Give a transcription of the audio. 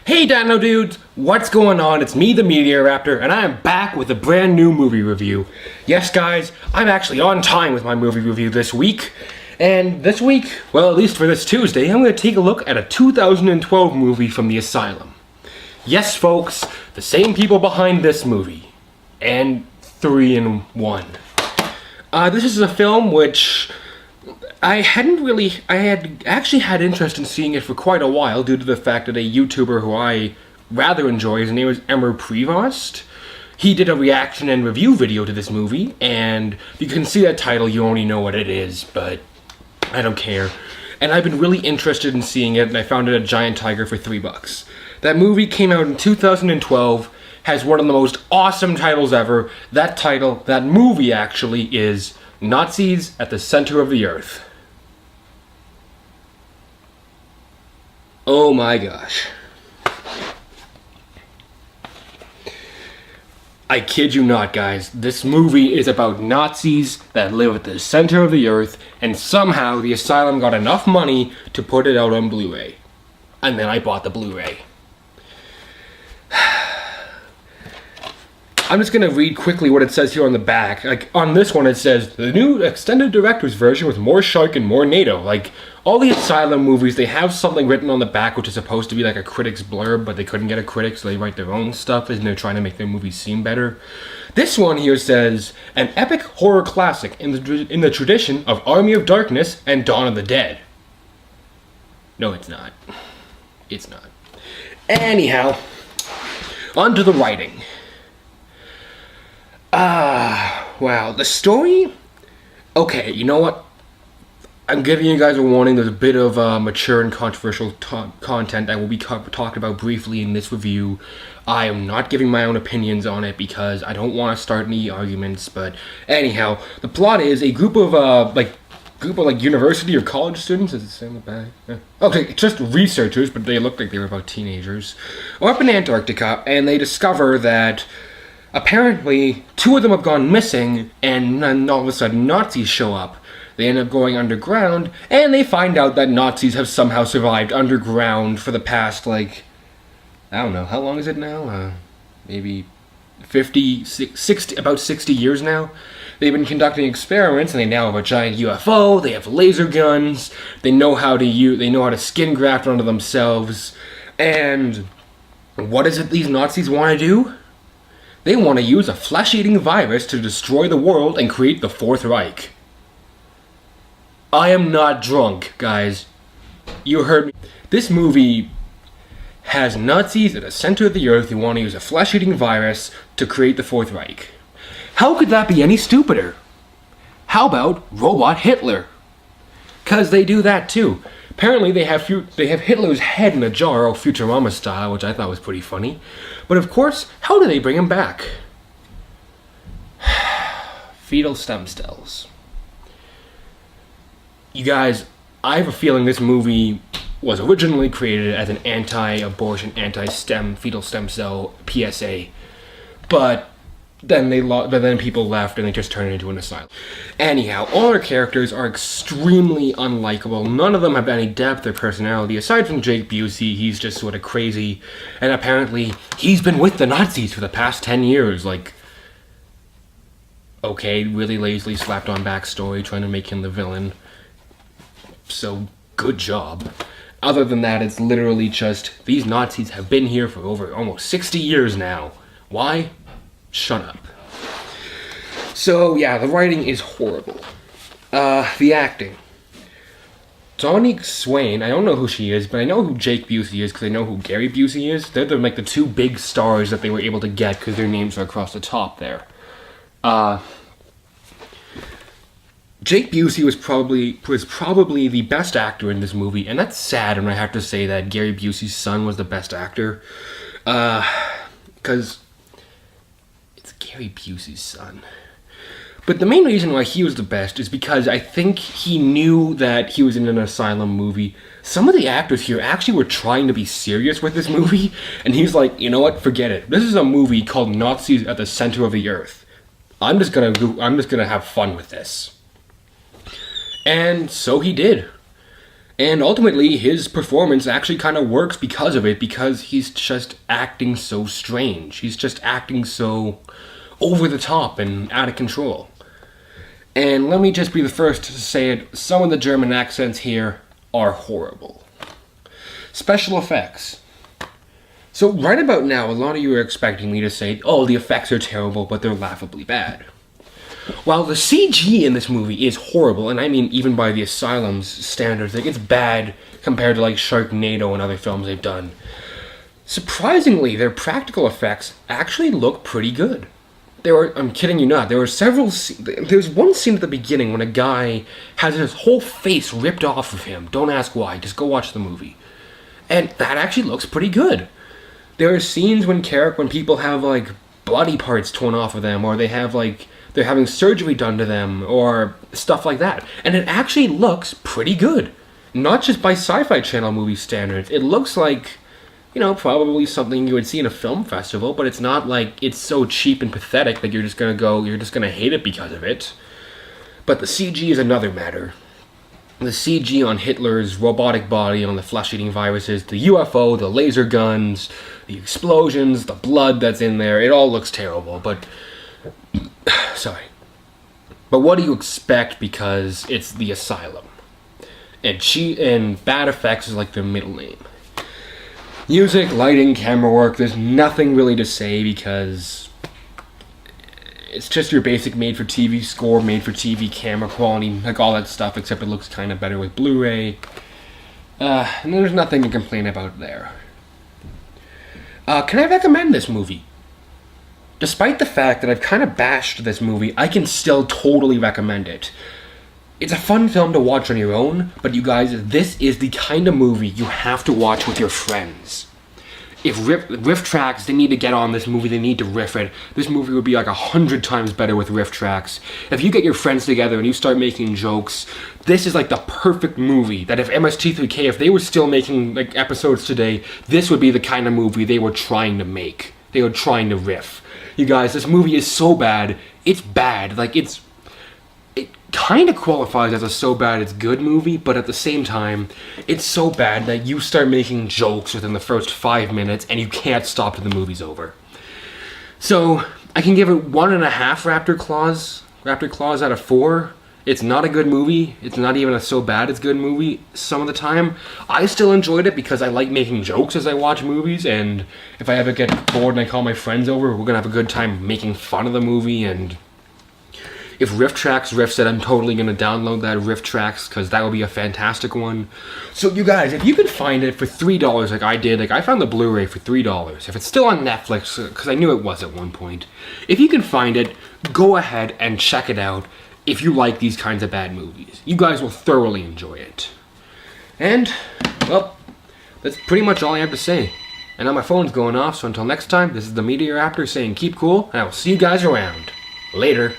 Hey Dino Dudes, what's going on? It's me, the Meteor Raptor, and I am back with a brand new movie review. Yes guys, I'm actually on time with my movie review this week. And this week, well at least for this Tuesday, I'm going to take a look at a 2012 movie from the Asylum. Yes folks, the same people behind this movie. And 3 in 1. This is a film which I had actually had interest in seeing it for quite a while due to the fact that a YouTuber who I rather enjoy, his name is Emmer Prevost, he did a reaction and review video to this movie, and you can see that title, you already know what it is, but I don't care. And I've been really interested in seeing it, and I found it at Giant Tiger for $3. That movie came out in 2012, has one of the most awesome titles ever. That movie actually, is Nazis at the Center of the Earth. Oh my gosh. I kid you not, guys. This movie is about Nazis that live at the center of the earth, and somehow the Asylum got enough money to put it out on Blu-ray. And then I bought the Blu-ray. I'm just going to read quickly what it says here on the back. Like, on this one it says, the new extended director's version with more shark and more NATO. Like, all the Asylum movies, they have something written on the back which is supposed to be like a critic's blurb, but they couldn't get a critic, so they write their own stuff and they're trying to make their movies seem better. This one here says, an epic horror classic in the tradition of Army of Darkness and Dawn of the Dead. No, it's not. It's not. Anyhow, on to the writing. Wow, the story? Okay, you know what? I'm giving you guys a warning, there's a bit of mature and controversial content that will be talked about briefly in this review. I am not giving my own opinions on it because I don't want to start any arguments, but anyhow, the plot is a group of university or college students, is it say on the back? Yeah. Okay, just researchers, but they look like they were about teenagers, are up in Antarctica, and they discover that apparently 2 of them have gone missing, and then all of a sudden Nazis show up. They end up going underground, and they find out that Nazis have somehow survived underground for the past, like, I don't know, how long is it now? Maybe 50, 60, about 60 years now. They've been conducting experiments, and they now have a giant UFO, they have laser guns, they know how to skin graft onto themselves, and what is it these Nazis want to do? They want to use a flesh-eating virus to destroy the world and create the Fourth Reich. I am not drunk, guys. You heard me. This movie has Nazis at the center of the earth who want to use a flesh-eating virus to create the Fourth Reich. How could that be any stupider? How about Robot Hitler? 'Cause they do that too. Apparently they have Hitler's head in a jar, all Futurama style, which I thought was pretty funny. But of course, how do they bring him back? Fetal stem cells. You guys, I have a feeling this movie was originally created as an anti-abortion, fetal stem cell PSA, but then people left and they just turned it into an asylum. Anyhow, all our characters are extremely unlikable. None of them have any depth or personality. Aside from Jake Busey, he's just sort of crazy. And apparently, he's been with the Nazis for the past 10 years. Like, okay, really lazily slapped on backstory, trying to make him the villain. So, good job. Other than that, it's literally just, these Nazis have been here for over almost 60 years now. Why? Shut up. So, yeah, the writing is horrible. The acting. Dominique Swain, I don't know who she is, but I know who Jake Busey is because I know who Gary Busey is. They're the 2 big stars that they were able to get because their names are across the top there. Jake Busey was probably the best actor in this movie, and that's sad when I have to say that Gary Busey's son was the best actor. Because it's Gary Busey's son. But the main reason why he was the best is because I think he knew that he was in an Asylum movie. Some of the actors here actually were trying to be serious with this movie, and he's like, you know what, forget it. This is a movie called Nazis at the Center of the Earth. I'm just gonna have fun with this. And so he did. And ultimately, his performance actually kind of works because of it, because he's just acting so strange. He's just acting so over the top and out of control. And let me just be the first to say it, some of the German accents here are horrible. Special effects. So right about now, a lot of you are expecting me to say, oh, the effects are terrible, but they're laughably bad. While the CG in this movie is horrible, and I mean even by the Asylum's standards, like it's bad compared to like Sharknado and other films they've done, surprisingly, their practical effects actually look pretty good. I'm kidding you not, there's one scene at the beginning when a guy has his whole face ripped off of him. Don't ask why, just go watch the movie. And that actually looks pretty good. There are scenes when people have like body parts torn off of them, or they're having surgery done to them, or stuff like that. And it actually looks pretty good. Not just by Sci-Fi Channel movie standards. It looks like, probably something you would see in a film festival, but it's not like it's so cheap and pathetic that you're just gonna hate it because of it. But the CG is another matter. The CG on Hitler's robotic body, on the flesh-eating viruses, the UFO, the laser guns, the explosions, the blood that's in there, it all looks terrible, but sorry. But what do you expect, because it's the Asylum? And bad effects is like their middle name. Music, lighting, camera work, there's nothing really to say because it's just your basic made-for-TV score, made-for-TV camera quality, like all that stuff, except it looks kind of better with Blu-ray. And there's nothing to complain about there. Can I recommend this movie? Despite the fact that I've kind of bashed this movie, I can still totally recommend it. It's a fun film to watch on your own, but you guys, this is the kind of movie you have to watch with your friends. If riff tracks, they need to get on this movie, they need to riff it. This movie would be like 100 times better with riff tracks. If you get your friends together and you start making jokes, this is like the perfect movie that if MST3K, if they were still making like episodes today, this would be the kind of movie they were trying to make. They were trying to riff. You guys, this movie is so bad, it's bad. Like it kind of qualifies as a so bad it's good movie, but at the same time, it's so bad that you start making jokes within the first 5 minutes and you can't stop till the movie's over. So, I can give it 1.5 Raptor Claws out of 4. It's not a good movie. It's not even a so bad it's good movie some of the time. I still enjoyed it because I like making jokes as I watch movies, and if I ever get bored and I call my friends over, we're gonna have a good time making fun of the movie. And if Riff Tracks riffs it, I'm totally going to download that Riff Tracks, because that would be a fantastic one. So you guys, if you can find it for $3 like I did, like I found the Blu-ray for $3. If it's still on Netflix, because I knew it was at one point. If you can find it, go ahead and check it out if you like these kinds of bad movies. You guys will thoroughly enjoy it. And, well, that's pretty much all I have to say. And now my phone's going off, so until next time, this is the Meteor Raptor saying keep cool, and I will see you guys around. Later.